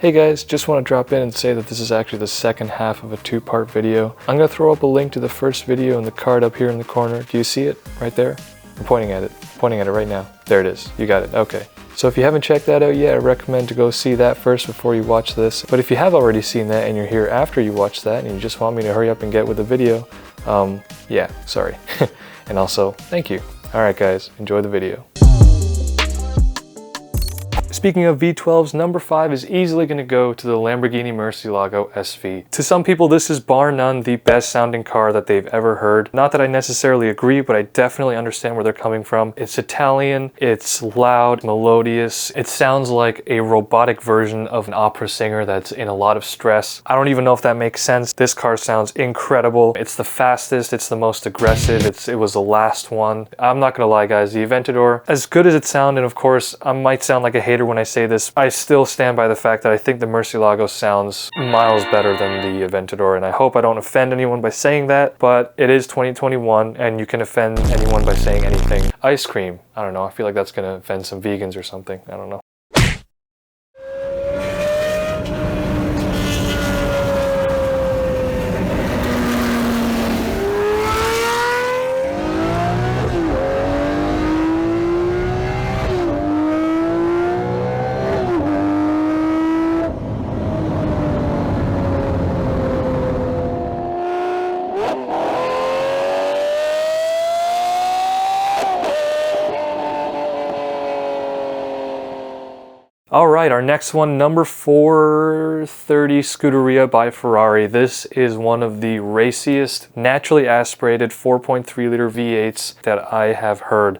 Hey guys, just want to drop in and say that this is actually the second half of a two-part video. I'm going to throw up a link to the first video in the card up here in the corner. Do you see it right there? I'm pointing at it. Pointing at it right now. There it is. You got it. Okay. So if you haven't checked that out yet, I recommend to go see that first before you watch this. But if you have already seen that and you're here after you watch that and you just want me to hurry up and get with the video, yeah, sorry. And also, thank you. Alright guys, enjoy the video. Speaking of V12s, number 5 is easily going to go to the Lamborghini Murcielago SV. To some people, this is bar none the best sounding car that they've ever heard. Not that I necessarily agree, but I definitely understand where they're coming from. It's Italian, it's loud, melodious. It sounds like a robotic version of an opera singer that's in a lot of stress. I don't even know if that makes sense. This car sounds incredible. It's the fastest, it's the most aggressive, it was the last one. I'm not gonna lie guys, the Aventador, as good as it sounded, and of course, I might sound like a hater when I say this, I still stand by the fact that I think the Murcielago sounds miles better than the Aventador, and I hope I don't offend anyone by saying that, but it is 2021 and you can offend anyone by saying anything. Ice cream, I don't know, I feel like that's gonna offend some vegans or something, I don't know. Alright, our next one, number 430 Scuderia by Ferrari. This is one of the raciest, naturally aspirated 4.3 liter V8s that I have heard.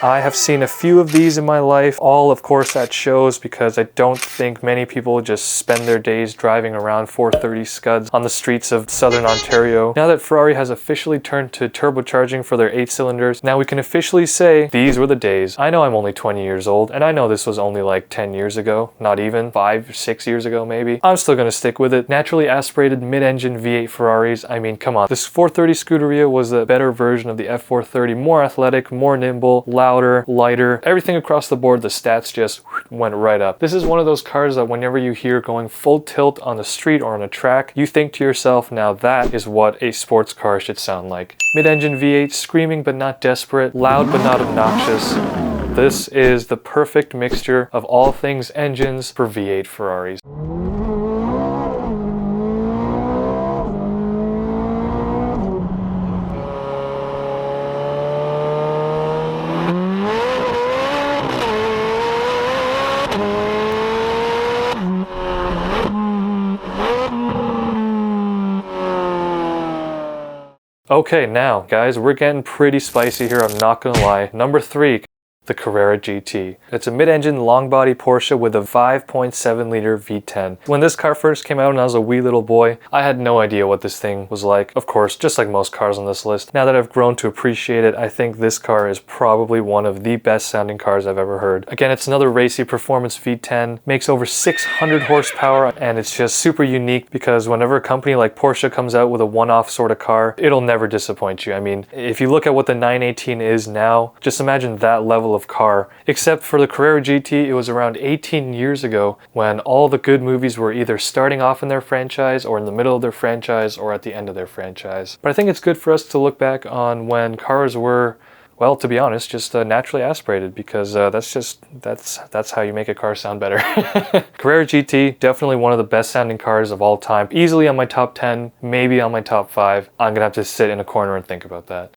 I have seen a few of these in my life, all of course at shows, because I don't think many people just spend their days driving around 430 Scuds on the streets of southern Ontario. Now that Ferrari has officially turned to turbocharging for their 8 cylinders, now we can officially say these were the days. I know I'm only 20 years old, and I know this was only like 10 years ago, not even 5, 6 years ago maybe. I'm still gonna stick with it. Naturally aspirated mid-engine V8 Ferraris, I mean, come on. This 430 Scuderia was the better version of the F430, more athletic, more nimble, louder, lighter, everything across the board. The stats just went right up. This is one of those cars that whenever you hear going full tilt on the street or on a track, you think to yourself, now that is what a sports car should sound like. Mid-engine V8, screaming but not desperate, loud but not obnoxious. This is the perfect mixture of all things engines for V8 Ferraris. Okay, now, guys, we're getting pretty spicy here, I'm not gonna lie. Number 3, the Carrera GT. It's a mid-engine long-body Porsche with a 5.7 liter V10. When this car first came out and I was a wee little boy, I had no idea what this thing was like. Of course, just like most cars on this list. Now that I've grown to appreciate it, I think this car is probably one of the best sounding cars I've ever heard. Again, it's another racy performance V10, makes over 600 horsepower, and it's just super unique because whenever a company like Porsche comes out with a one-off sort of car, it'll never disappoint you. I mean, if you look at what the 918 is now, just imagine that level of car. Except for the Carrera GT, it was around 18 years ago when all the good movies were either starting off in their franchise or in the middle of their franchise or at the end of their franchise. But I think it's good for us to look back on when cars were, well, to be honest, just naturally aspirated, because that's how you make a car sound better. Carrera GT, definitely one of the best sounding cars of all time. Easily on my top 10, maybe on my top 5. I'm gonna have to sit in a corner and think about that.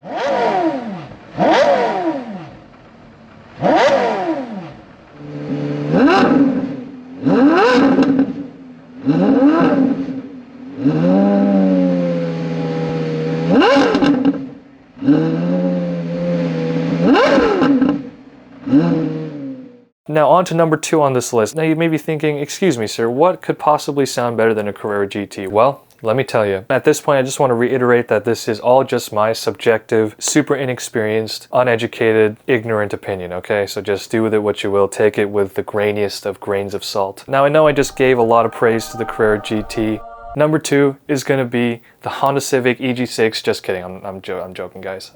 Now on to number 2 on this list. Now you may be thinking, excuse me sir, what could possibly sound better than a Carrera GT? Well, let me tell you. At this point, I just want to reiterate that this is all just my subjective, super inexperienced, uneducated, ignorant opinion, okay? So just do with it what you will. Take it with the grainiest of grains of salt. Now, I know I just gave a lot of praise to the Carrera GT. Number 2 is going to be the Honda Civic EG6. Just kidding, I'm joking, guys.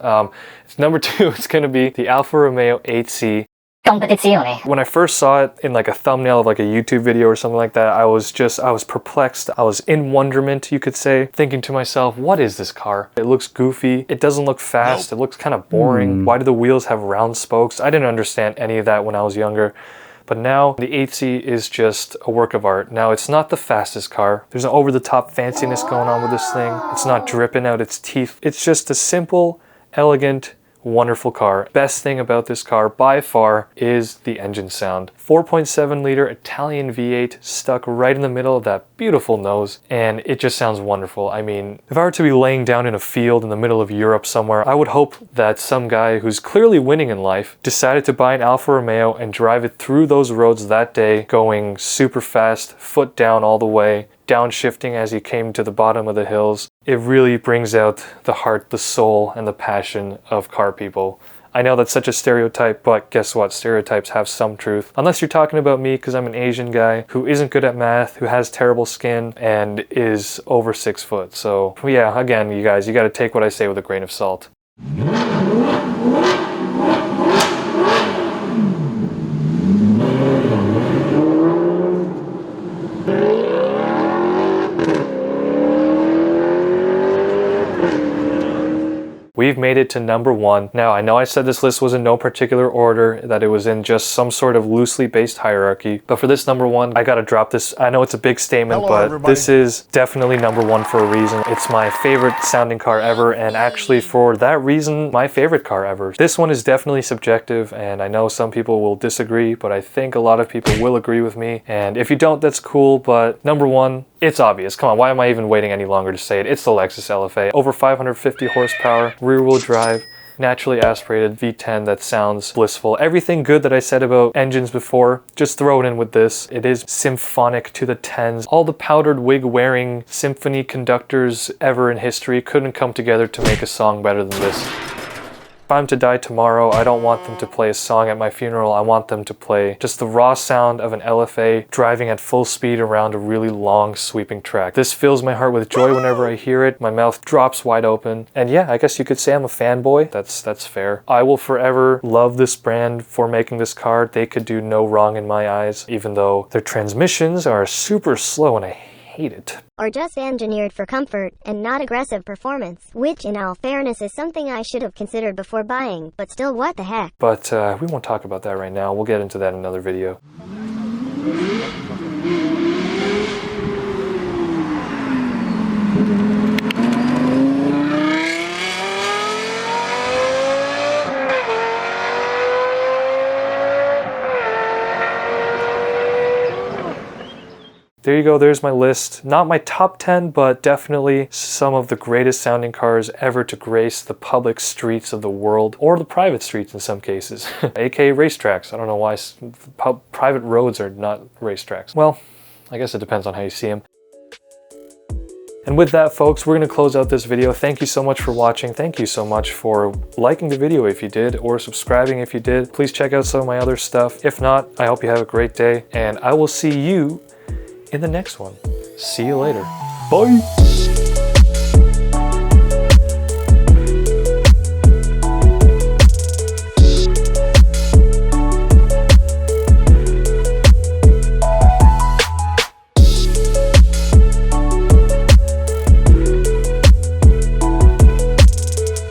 Number 2 is going to be the Alfa Romeo 8C. competizione. When I first saw it in like a thumbnail of like a YouTube video or something like that, I was perplexed. I was in wonderment, you could say, thinking to myself, what is this car? It looks goofy. It doesn't look fast. It looks kind of boring. Why do the wheels have round spokes? I didn't understand any of that when I was younger. But now the 8C is just a work of art. Now it's not the fastest car. There's an over-the-top fanciness going on with this thing. It's not dripping out its teeth. It's just a simple, elegant, wonderful car. Best thing about this car by far is the engine sound. 4.7 liter Italian V8 stuck right in the middle of that beautiful nose, and it just sounds wonderful. I mean, if I were to be laying down in a field in the middle of Europe somewhere, I would hope that some guy who's clearly winning in life decided to buy an Alfa Romeo and drive it through those roads that day, going super fast, foot down all the way, downshifting as he came to the bottom of the hills. It really brings out the heart, the soul, and the passion of car people. I know that's such a stereotype, but guess what? Stereotypes have some truth. Unless you're talking about me, because I'm an Asian guy who isn't good at math, who has terrible skin, and is over 6 foot. So yeah, again, you guys, you got to take what I say with a grain of salt. We've made it to number 1. Now, I know I said this list was in no particular order, that it was in just some sort of loosely based hierarchy, but for this number 1, I gotta drop this. I know it's a big statement, but everybody, this is definitely number 1 for a reason. It's my favorite sounding car ever, and actually for that reason, my favorite car ever. This one is definitely subjective, and I know some people will disagree, but I think a lot of people will agree with me, and if you don't, that's cool. But number 1, it's obvious. Come on, why am I even waiting any longer to say it? It's the Lexus LFA. Over 550 horsepower, rear-wheel drive, naturally aspirated V10 that sounds blissful. Everything good that I said about engines before, just throw it in with this. It is symphonic to the tens. All the powdered wig-wearing symphony conductors ever in history couldn't come together to make a song better than this. If I'm to die tomorrow, I don't want them to play a song at my funeral. I want them to play just the raw sound of an LFA driving at full speed around a really long, sweeping track. This fills my heart with joy whenever I hear it. My mouth drops wide open. And yeah, I guess you could say I'm a fanboy. That's fair. I will forever love this brand for making this car. They could do no wrong in my eyes, even though their transmissions are super slow and I hate it. Or just engineered for comfort and not aggressive performance, which in all fairness is something I should have considered before buying, but still, what the heck. But we won't talk about that right now. We'll get into that in another video. There you go, there's my list. Not my top 10, but definitely some of the greatest sounding cars ever to grace the public streets of the world, or the private streets in some cases, aka racetracks. I don't know why private roads are not racetracks. Well, I guess it depends on how you see them. And with that, folks, we're going to close out this video. Thank you so much for watching. Thank you so much for liking the video if you did, or subscribing if you did. Please check out some of my other stuff. If not, I hope you have a great day, and I will see you in the next one. See you later. Bye!